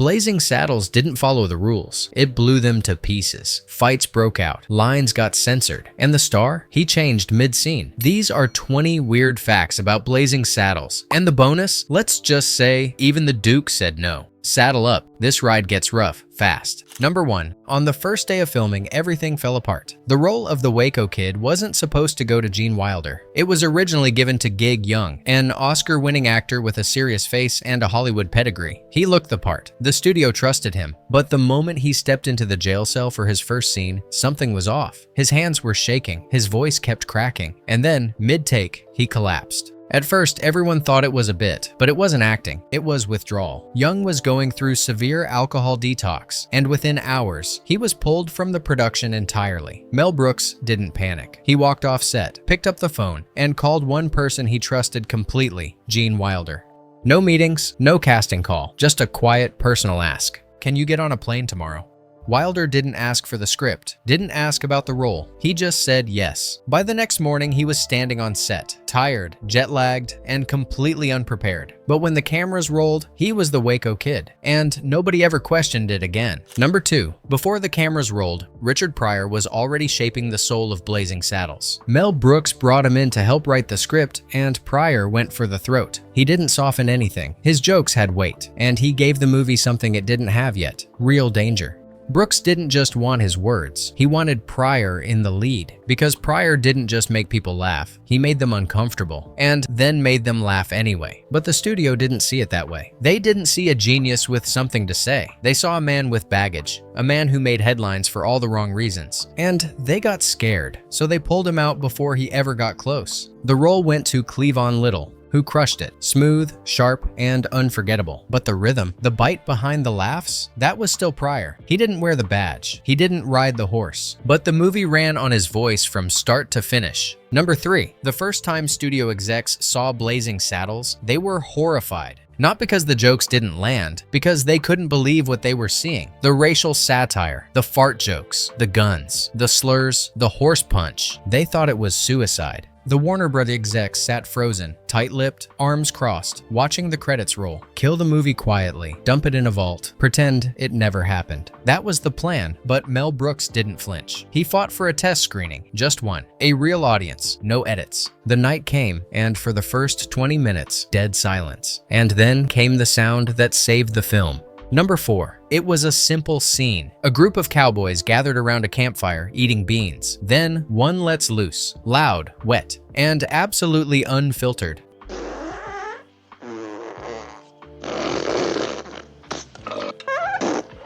Blazing Saddles didn't follow the rules. It blew them to pieces. Fights broke out, lines got censored, and the star, he changed mid-scene. These are 20 weird facts about Blazing Saddles. And the bonus? Let's just say even the Duke said no. Saddle up. This ride gets rough, fast. Number 1. On the first day of filming, everything fell apart. The role of the Waco Kid wasn't supposed to go to Gene Wilder. It was originally given to Gig Young, an Oscar-winning actor with a serious face and a Hollywood pedigree. He looked the part. The studio trusted him. But the moment he stepped into the jail cell for his first scene, something was off. His hands were shaking, his voice kept cracking, and then, mid-take, he collapsed. At first, everyone thought it was a bit, but it wasn't acting, it was withdrawal. Young was going through severe alcohol detox, and within hours, he was pulled from the production entirely. Mel Brooks didn't panic. He walked off set, picked up the phone, and called one person he trusted completely, Gene Wilder. No meetings, no casting call, just a quiet, personal ask. Can you get on a plane tomorrow? Wilder didn't ask for the script, didn't ask about the role. He just said yes. By the next morning, he was standing on set, tired, jet-lagged, and completely unprepared. But when the cameras rolled, he was the Waco Kid, and nobody ever questioned it again. Number 2. Before the cameras rolled, Richard Pryor was already shaping the soul of Blazing Saddles. Mel Brooks brought him in to help write the script, and Pryor went for the throat. He didn't soften anything. His jokes had weight, and he gave the movie something it didn't have yet: real danger. Brooks didn't just want his words, he wanted Pryor in the lead, because Pryor didn't just make people laugh, he made them uncomfortable, and then made them laugh anyway. But the studio didn't see it that way. They didn't see a genius with something to say. They saw a man with baggage, a man who made headlines for all the wrong reasons. And they got scared, so they pulled him out before he ever got close. The role went to Cleavon Little, who crushed it. Smooth, sharp, and unforgettable. But the rhythm, the bite behind the laughs, that was still Pryor. He didn't wear the badge. He didn't ride the horse. But the movie ran on his voice from start to finish. Number 3. The first time studio execs saw Blazing Saddles, they were horrified. Not because the jokes didn't land, because they couldn't believe what they were seeing. The racial satire, the fart jokes, the guns, the slurs, the horse punch. They thought it was suicide. The Warner Bros. Execs sat frozen, tight-lipped, arms crossed, watching the credits roll. Kill the movie quietly, dump it in a vault, pretend it never happened. That was the plan, but Mel Brooks didn't flinch. He fought for a test screening, just one. A real audience, no edits. The night came, and for the first 20 minutes, dead silence. And then came the sound that saved the film. Number 4. It was a simple scene. A group of cowboys gathered around a campfire eating beans. Then one lets loose, loud, wet, and absolutely unfiltered.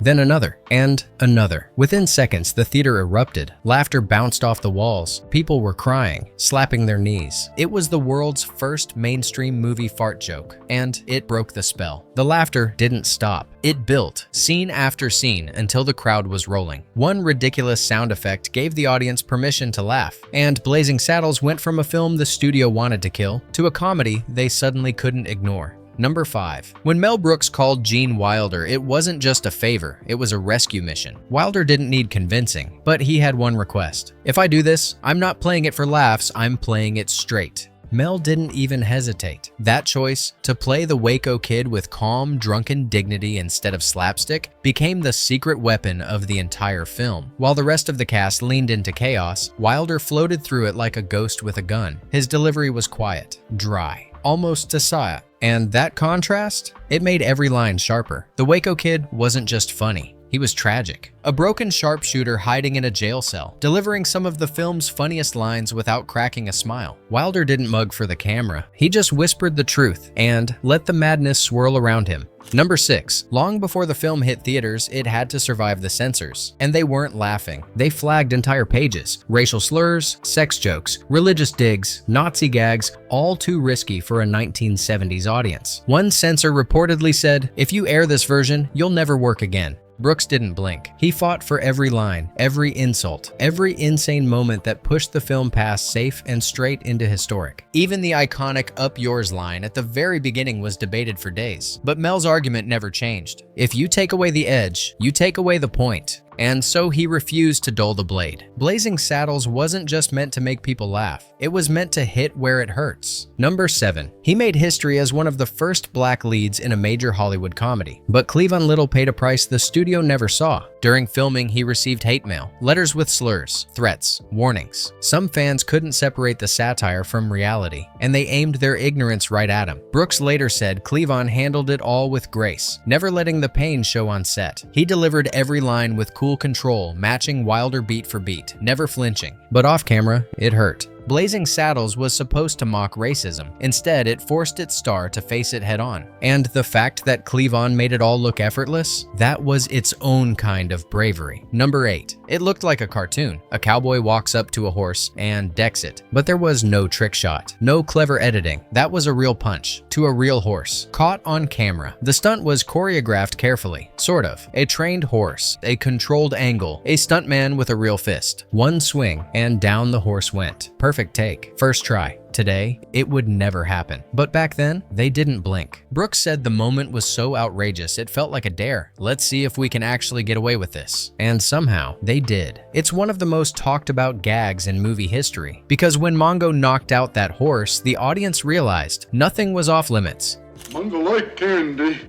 Then another, and another. Within seconds, the theater erupted. Laughter bounced off the walls. People were crying, slapping their knees. It was the world's first mainstream movie fart joke, and it broke the spell. The laughter didn't stop. It built, scene after scene, until the crowd was rolling. One ridiculous sound effect gave the audience permission to laugh, and Blazing Saddles went from a film the studio wanted to kill to a comedy they suddenly couldn't ignore. Number 5. When Mel Brooks called Gene Wilder, it wasn't just a favor, it was a rescue mission. Wilder didn't need convincing, but he had one request. If I do this, I'm not playing it for laughs, I'm playing it straight. Mel didn't even hesitate. That choice, to play the Waco Kid with calm, drunken dignity instead of slapstick, became the secret weapon of the entire film. While the rest of the cast leaned into chaos, Wilder floated through it like a ghost with a gun. His delivery was quiet, dry, almost Tasaya. And that contrast? It made every line sharper. The Waco Kid wasn't just funny. He was tragic. A broken sharpshooter hiding in a jail cell, delivering some of the film's funniest lines without cracking a smile. Wilder didn't mug for the camera. He just whispered the truth and let the madness swirl around him. Number 6. Long before the film hit theaters, it had to survive the censors. And they weren't laughing. They flagged entire pages. Racial slurs, sex jokes, religious digs, Nazi gags, all too risky for a 1970s audience. One censor reportedly said, "If you air this version, you'll never work again." Brooks didn't blink. He fought for every line, every insult, every insane moment that pushed the film past safe and straight into historic. Even the iconic "Up Yours" line at the very beginning was debated for days. But Mel's argument never changed. If you take away the edge, you take away the point. and so he refused to dull the blade. Blazing Saddles wasn't just meant to make people laugh, it was meant to hit where it hurts. Number 7. He made history as one of the first black leads in a major Hollywood comedy, but Cleavon Little paid a price the studio never saw. During filming, he received hate mail, letters with slurs, threats, warnings. Some fans couldn't separate the satire from reality, and they aimed their ignorance right at him. Brooks later said Cleavon handled it all with grace, never letting the pain show on set. He delivered every line with cool control, matching Wilder beat for beat, never flinching. But off camera, it hurt. Blazing Saddles was supposed to mock racism. Instead, it forced its star to face it head-on. And the fact that Cleavon made it all look effortless, that was its own kind of bravery. Number 8. It looked like a cartoon. A cowboy walks up to a horse and decks it. But there was no trick shot, no clever editing. That was a real punch to a real horse, caught on camera. The stunt was choreographed carefully, sort of. A trained horse, a controlled angle, a stuntman with a real fist. One swing, and down the horse went. Perfect take. First try. Today, it would never happen. But back then, they didn't blink. Brooks said the moment was so outrageous it felt like a dare. Let's see if we can actually get away with this. And somehow, they did. It's one of the most talked about gags in movie history. Because when Mongo knocked out that horse, the audience realized nothing was off limits. Mongo like candy.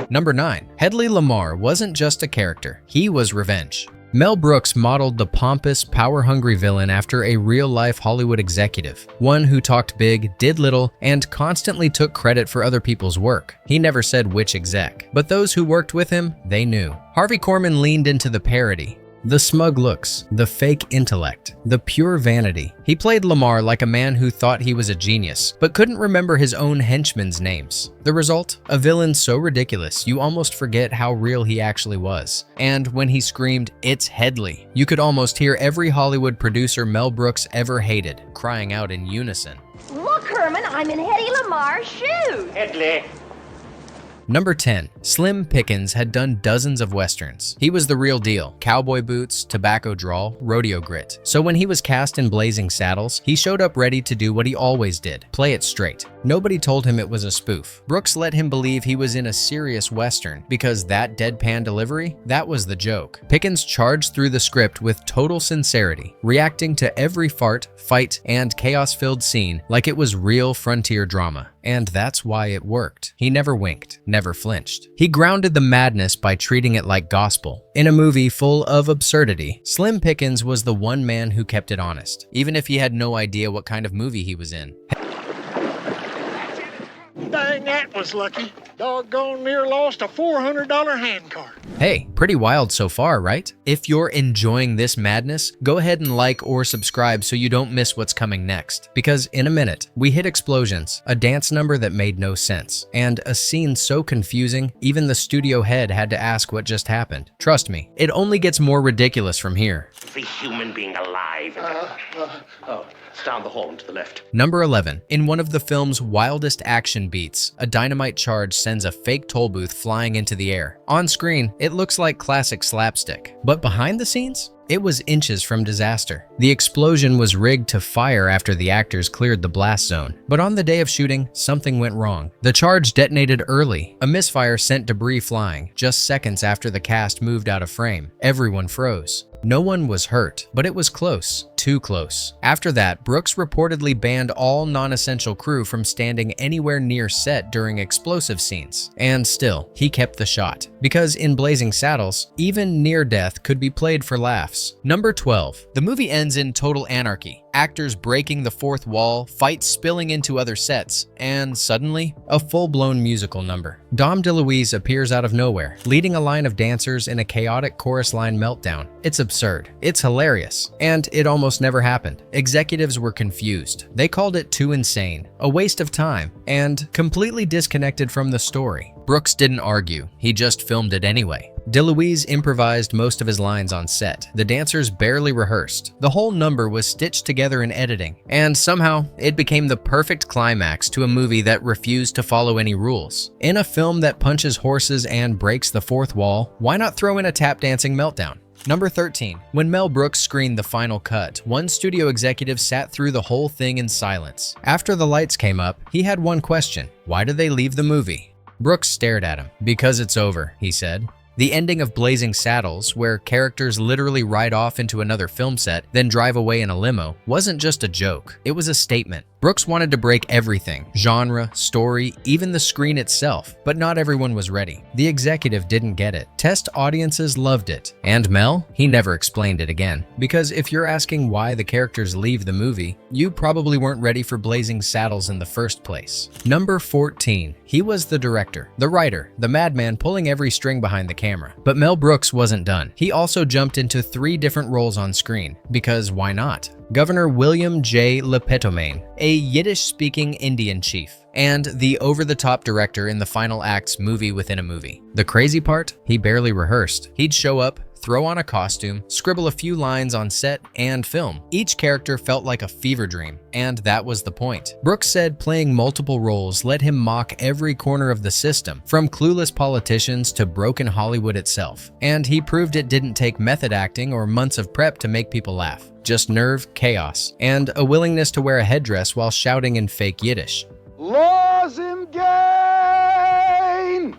Number 9. Hedley Lamar wasn't just a character. He was revenge. Mel Brooks modeled the pompous, power-hungry villain after a real-life Hollywood executive, one who talked big, did little, and constantly took credit for other people's work. He never said which exec, but those who worked with him, they knew. Harvey Korman leaned into the parody. The smug looks, the fake intellect, the pure vanity. He played Lamar like a man who thought he was a genius, but couldn't remember his own henchmen's names. The result? A villain so ridiculous you almost forget how real he actually was. And when he screamed, "It's Hedley," you could almost hear every Hollywood producer Mel Brooks ever hated, crying out in unison. Look, Herman, I'm in Hedy Lamar's shoes. Hedley. Number 10. Slim Pickens had done dozens of westerns. He was the real deal. Cowboy boots, tobacco drawl, rodeo grit. So when he was cast in Blazing Saddles, he showed up ready to do what he always did, play it straight. Nobody told him it was a spoof. Brooks let him believe he was in a serious western, because that deadpan delivery, that was the joke. Pickens charged through the script with total sincerity, reacting to every fart, fight, and chaos-filled scene like it was real frontier drama. And that's why it worked. He never winked, never flinched. He grounded the madness by treating it like gospel. In a movie full of absurdity, Slim Pickens was the one man who kept it honest, even if he had no idea what kind of movie he was in. Dang, that was lucky. Doggone near lost a $400 handcart. Hey, pretty wild so far, right? If you're enjoying this madness, go ahead and like or subscribe so you don't miss what's coming next. Because in a minute, we hit explosions, a dance number that made no sense, and a scene so confusing, even the studio head had to ask what just happened. Trust me, it only gets more ridiculous from here. The human being alive. Oh, it's down the hall and to the left. Number 11. In one of the film's wildest action beats, a dynamite charge sends a fake toll booth flying into the air. On screen, it looks like classic slapstick. But behind the scenes? It was inches from disaster. The explosion was rigged to fire after the actors cleared the blast zone. But on the day of shooting, something went wrong. The charge detonated early. A misfire sent debris flying, just seconds after the cast moved out of frame. Everyone froze. No one was hurt, but it was close. Too close. After that, Brooks reportedly banned all non-essential crew from standing anywhere near set during explosive scenes. And still, he kept the shot. Because in Blazing Saddles, even near death could be played for laughs. Number 12. The movie ends in total anarchy. Actors breaking the fourth wall, fights spilling into other sets, and suddenly, a full-blown musical number. Dom DeLuise appears out of nowhere, leading a line of dancers in a chaotic chorus line meltdown. It's absurd. It's hilarious. And it almost never happened. Executives were confused. They called it too insane, a waste of time, and completely disconnected from the story. Brooks didn't argue. He just filmed it anyway. DeLuise improvised most of his lines on set. The dancers barely rehearsed. The whole number was stitched together in editing, and somehow it became the perfect climax to a movie that refused to follow any rules. In a film that punches horses and breaks the fourth wall, why not throw in a tap dancing meltdown? Number 13. When Mel Brooks screened the final cut, one studio executive sat through the whole thing in silence. After the lights came up, he had one question. Why did they leave the movie? Brooks stared at him. "Because it's over," he said. The ending of Blazing Saddles, where characters literally ride off into another film set, then drive away in a limo, wasn't just a joke. It was a statement. Brooks wanted to break everything, genre, story, even the screen itself, but not everyone was ready. The executive didn't get it. Test audiences loved it. And Mel? He never explained it again. Because if you're asking why the characters leave the movie, you probably weren't ready for Blazing Saddles in the first place. Number 14. He was the director, the writer, the madman pulling every string behind the camera. But Mel Brooks wasn't done. He also jumped into 3 different roles on screen, because why not? Governor William J. Lepetomaine, a Yiddish-speaking Indian chief, and the over-the-top director in the final act's movie within a movie. The crazy part? He barely rehearsed. He'd show up, throw on a costume, scribble a few lines on set, and film. Each character felt like a fever dream, and that was the point. Brooks said playing multiple roles let him mock every corner of the system, from clueless politicians to broken Hollywood itself. And he proved it didn't take method acting or months of prep to make people laugh. Just nerve, chaos, and a willingness to wear a headdress while shouting in fake Yiddish. Laws in gain!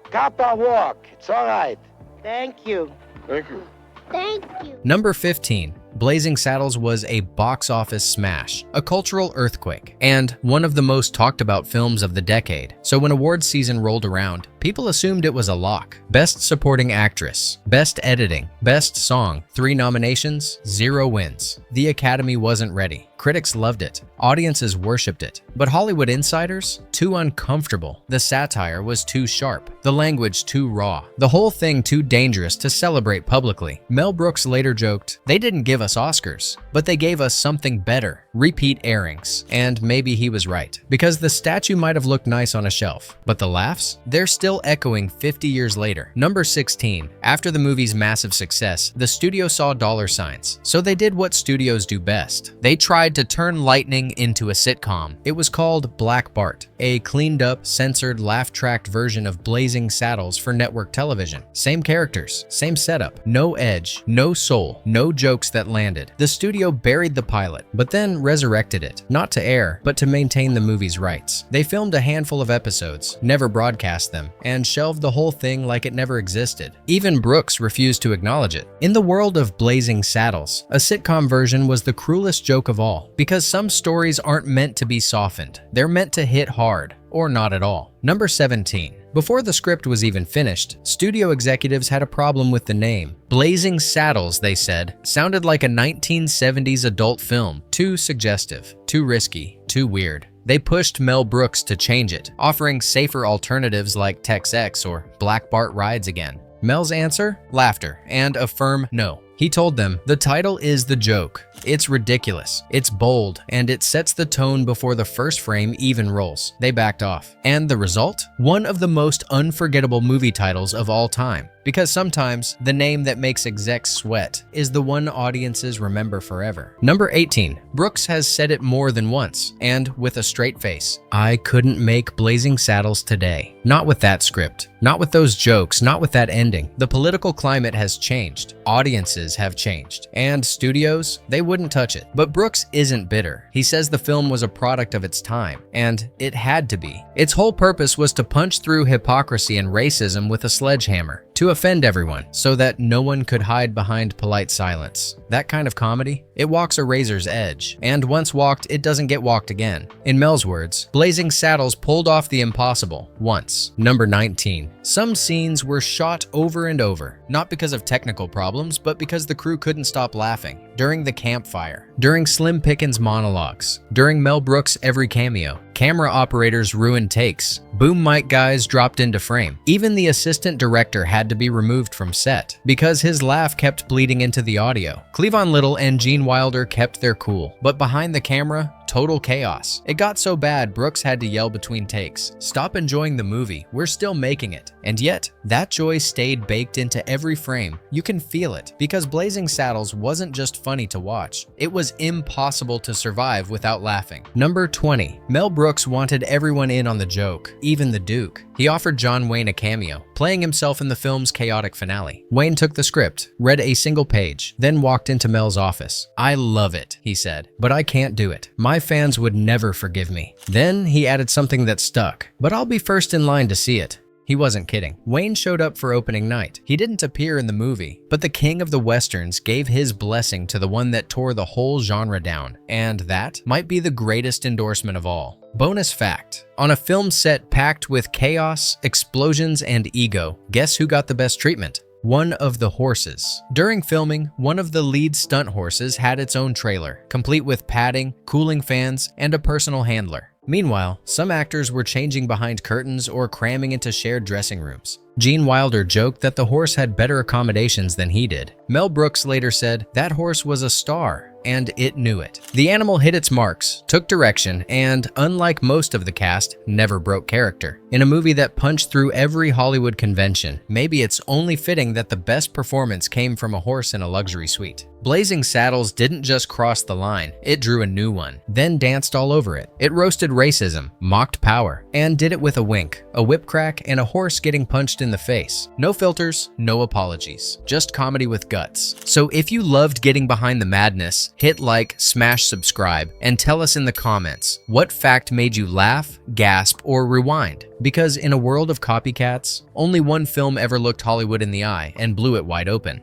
Kappa walk, it's all right. Thank you. Thank you. Thank you. Number 15. Blazing Saddles was a box office smash, a cultural earthquake, and one of the most talked about films of the decade. So when awards season rolled around, people assumed it was a lock. Best Supporting Actress, Best Editing, Best Song, 3 nominations, 0 wins. The Academy wasn't ready. Critics loved it. Audiences worshipped it. But Hollywood insiders? Too uncomfortable. The satire was too sharp. The language too raw. The whole thing too dangerous to celebrate publicly. Mel Brooks later joked, "They didn't give us Oscars, but they gave us something better, repeat airings." And maybe he was right, because the statue might have looked nice on a shelf, but the laughs? They're still echoing 50 years later. Number 16. After the movie's massive success, the studio saw dollar signs, so they did what studios do best. They tried to turn lightning into a sitcom. It was called Black Bart, a cleaned-up, censored, laugh-tracked version of Blazing Saddles for network television. Same characters, same setup, no edge, no soul, no jokes that landed. The studio buried the pilot, but then resurrected it, not to air, but to maintain the movie's rights. They filmed a handful of episodes, never broadcast them, and shelved the whole thing like it never existed. Even Brooks refused to acknowledge it. In the world of Blazing Saddles, a sitcom version was the cruelest joke of all, because some stories aren't meant to be softened. They're meant to hit hard, or not at all. Number 17. Before the script was even finished, studio executives had a problem with the name. Blazing Saddles, they said, sounded like a 1970s adult film. Too suggestive, too risky, too weird. They pushed Mel Brooks to change it, offering safer alternatives like execs or Black Bart Rides Again. Mel's answer? Laughter, and a firm no. He told them, "The title is the joke. It's ridiculous, it's bold, and it sets the tone before the first frame even rolls." They backed off. And the result? One of the most unforgettable movie titles of all time. Because sometimes, the name that makes execs sweat is the one audiences remember forever. Number 18. Brooks has said it more than once, and with a straight face. "I couldn't make Blazing Saddles today. Not with that script. Not with those jokes, not with that ending. The political climate has changed. Audiences have changed. And studios, they wouldn't touch it." But Brooks isn't bitter. He says the film was a product of its time, and it had to be. Its whole purpose was to punch through hypocrisy and racism with a sledgehammer, to offend everyone, so that no one could hide behind polite silence. That kind of comedy, it walks a razor's edge, and once walked, it doesn't get walked again. In Mel's words, Blazing Saddles pulled off the impossible, once. Number 19. Some scenes were shot over and over, not because of technical problems, but because the crew couldn't stop laughing. During the campfire, during Slim Pickens' monologues, during Mel Brooks' every cameo, camera operators ruined takes, boom mic guys dropped into frame. Even the assistant director had to be removed from set, because his laugh kept bleeding into the audio. Cleavon Little and Gene Wilder kept their cool, but behind the camera, total chaos. It got so bad, Brooks had to yell between takes, "Stop enjoying the movie, we're still making it." And yet, that joy stayed baked into every frame. You can feel it, because Blazing Saddles wasn't just funny to watch. It was impossible to survive without laughing. Number 20. Mel Brooks wanted everyone in on the joke, even the Duke. He offered John Wayne a cameo, playing himself in the film's chaotic finale. Wayne took the script, read a single page, then walked into Mel's office. "I love it," he said, "but I can't do it. My fans would never forgive me." Then he added something that stuck, "But I'll be first in line to see it." He wasn't kidding. Wayne showed up for opening night. He didn't appear in the movie, but the king of the westerns gave his blessing to the one that tore the whole genre down, and that might be the greatest endorsement of all. Bonus fact: on a film set packed with chaos, explosions, and ego, guess who got the best treatment? One of the horses. During filming, one of the lead stunt horses had its own trailer, complete with padding, cooling fans, and a personal handler. Meanwhile, some actors were changing behind curtains or cramming into shared dressing rooms. Gene Wilder joked that the horse had better accommodations than he did. Mel Brooks later said, "That horse was a star, and it knew it." The animal hit its marks, took direction, and, unlike most of the cast, never broke character. In a movie that punched through every Hollywood convention, maybe it's only fitting that the best performance came from a horse in a luxury suite. Blazing Saddles didn't just cross the line, it drew a new one, then danced all over it. It roasted racism, mocked power, and did it with a wink, a whip crack, and a horse getting punched in the face. No filters, no apologies, just comedy with guts. So if you loved getting behind the madness, hit like, smash subscribe, and tell us in the comments, what fact made you laugh, gasp, or rewind? Because in a world of copycats, only one film ever looked Hollywood in the eye and blew it wide open.